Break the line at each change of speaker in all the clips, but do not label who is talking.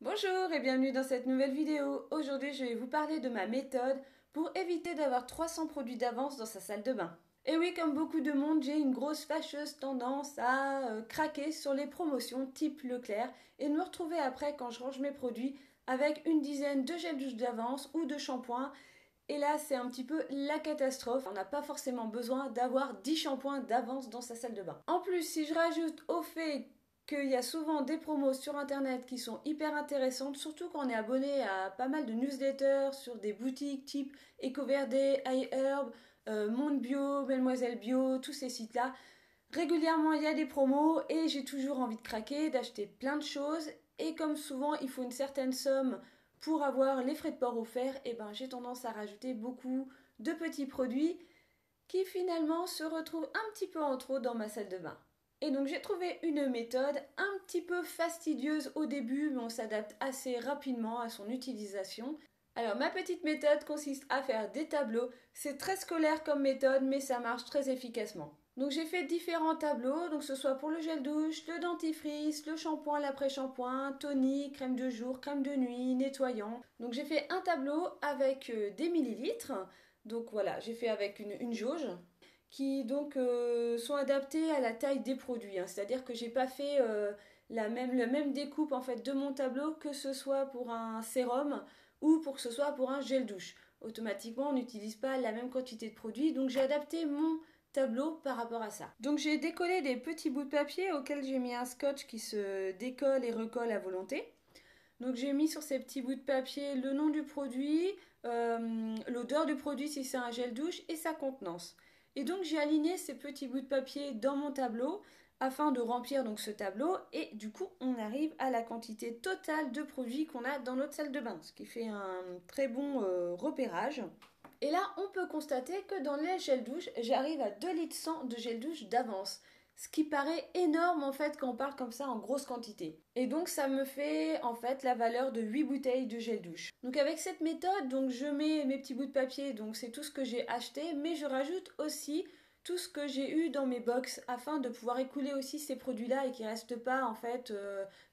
Bonjour et bienvenue dans cette nouvelle vidéo. Aujourd'hui, je vais vous parler de ma méthode pour éviter d'avoir 300 produits d'avance dans sa salle de bain. Et oui, comme beaucoup de monde, j'ai une grosse fâcheuse tendance à craquer sur les promotions type Leclerc et de me retrouver après quand je range mes produits avec une dizaine de gels douche d'avance ou de shampoings. Et là, c'est un petit peu la catastrophe. On n'a pas forcément besoin d'avoir 10 shampoings d'avance dans sa salle de bain. En plus, si je rajoute au fait qu'il y a souvent des promos sur internet qui sont hyper intéressantes, surtout quand on est abonné à pas mal de newsletters sur des boutiques type EcoVerde, iHerb, Monde Bio, Mademoiselle Bio, tous ces sites-là. Régulièrement, il y a des promos et j'ai toujours envie de craquer, d'acheter plein de choses. Et comme souvent, il faut une certaine somme pour avoir les frais de port offerts, et ben j'ai tendance à rajouter beaucoup de petits produits qui finalement se retrouvent un petit peu en trop dans ma salle de bain. Et donc j'ai trouvé une méthode un petit peu fastidieuse au début, mais on s'adapte assez rapidement à son utilisation. Alors ma petite méthode consiste à faire des tableaux. C'est très scolaire comme méthode, mais ça marche très efficacement. Donc j'ai fait différents tableaux, donc que ce soit pour le gel douche, le dentifrice, le shampoing, l'après-shampoing, tonique, crème de jour, crème de nuit, nettoyant. Donc j'ai fait un tableau avec des millilitres. Donc voilà, j'ai fait avec une jauge qui donc sont adaptés à la taille des produits, hein. C'est-à-dire que j'ai pas fait la même découpe en fait de mon tableau que ce soit pour un sérum ou pour que ce soit pour un gel douche. Automatiquement, on n'utilise pas la même quantité de produits, donc j'ai adapté mon tableau par rapport à ça. Donc j'ai décollé des petits bouts de papier auxquels j'ai mis un scotch qui se décolle et recolle à volonté. Donc j'ai mis sur ces petits bouts de papier le nom du produit, l'odeur du produit si c'est un gel douche et sa contenance. Et donc j'ai aligné ces petits bouts de papier dans mon tableau afin de remplir donc ce tableau et du coup on arrive à la quantité totale de produits qu'on a dans notre salle de bain, ce qui fait un très bon repérage. Et là, on peut constater que dans les gels douche, j'arrive à 2,1 litres de gel douche d'avance. Ce qui paraît énorme en fait quand on parle comme ça en grosse quantité. Et donc ça me fait en fait la valeur de 8 bouteilles de gel douche. Donc avec cette méthode, donc je mets mes petits bouts de papier, donc c'est tout ce que j'ai acheté, mais je rajoute aussi tout ce que j'ai eu dans mes box afin de pouvoir écouler aussi ces produits-là et qu'ils restent pas en fait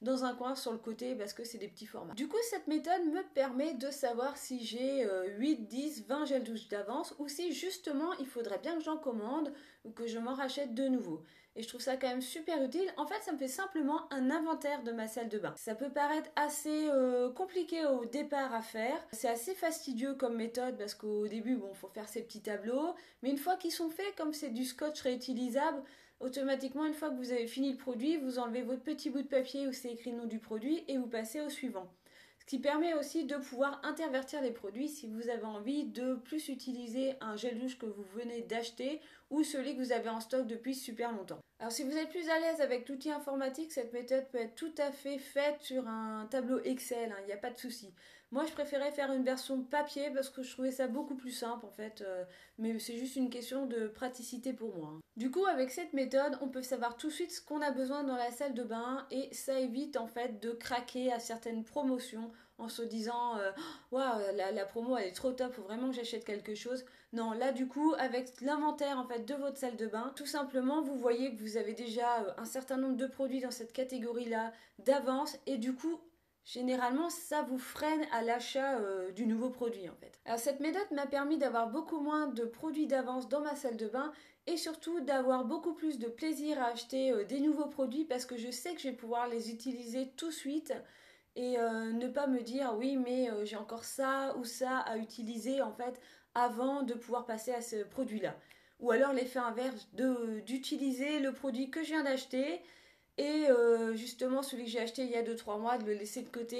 dans un coin sur le côté parce que c'est des petits formats. Du coup, cette méthode me permet de savoir si j'ai 8, 10, 20 gels douche d'avance ou si justement il faudrait bien que j'en commande ou que je m'en rachète de nouveau. Et je trouve ça quand même super utile. En fait, ça me fait simplement un inventaire de ma salle de bain. Ça peut paraître assez compliqué au départ à faire. C'est assez fastidieux comme méthode parce qu'au début, bon, faut faire ces petits tableaux. Mais une fois qu'ils sont faits, comme c'est du scotch réutilisable, automatiquement, une fois que vous avez fini le produit, vous enlevez votre petit bout de papier où c'est écrit le nom du produit et vous passez au suivant. Ce qui permet aussi de pouvoir intervertir les produits si vous avez envie de plus utiliser un gel douche que vous venez d'acheter ou celui que vous avez en stock depuis super longtemps. Alors si vous êtes plus à l'aise avec l'outil informatique, cette méthode peut être tout à fait faite sur un tableau Excel, hein, il n'y a pas de souci. Moi je préférais faire une version papier parce que je trouvais ça beaucoup plus simple en fait, mais c'est juste une question de praticité pour moi, hein. Du coup avec cette méthode, on peut savoir tout de suite ce qu'on a besoin dans la salle de bain et ça évite en fait de craquer à certaines promotions en se disant waouh, la promo elle est trop top, faut vraiment que j'achète quelque chose. Non, là du coup avec l'inventaire en fait de votre salle de bain, tout simplement vous voyez que vous avez déjà un certain nombre de produits dans cette catégorie là d'avance et du coup généralement, ça vous freine à l'achat du nouveau produit en fait. Alors cette méthode m'a permis d'avoir beaucoup moins de produits d'avance dans ma salle de bain et surtout d'avoir beaucoup plus de plaisir à acheter des nouveaux produits parce que je sais que je vais pouvoir les utiliser tout de suite et ne pas me dire oui mais j'ai encore ça ou ça à utiliser en fait avant de pouvoir passer à ce produit-là. Ou alors l'effet inverse d'utiliser le produit que je viens d'acheter et justement, celui que j'ai acheté il y a 2 3 mois, de le laisser de côté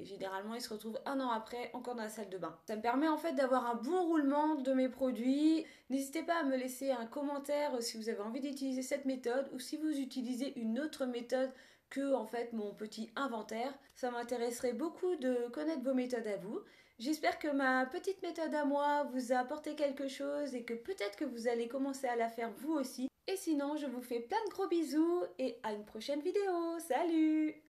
et généralement il se retrouve un an après encore dans la salle de bain. Ça me permet en fait d'avoir un bon roulement de mes produits. N'hésitez pas à me laisser un commentaire si vous avez envie d'utiliser cette méthode ou si vous utilisez une autre méthode que en fait mon petit inventaire. Ça m'intéresserait beaucoup de connaître vos méthodes à vous. J'espère que ma petite méthode à moi vous a apporté quelque chose et que peut-être que vous allez commencer à la faire vous aussi. Et sinon, je vous fais plein de gros bisous et à une prochaine vidéo. Salut!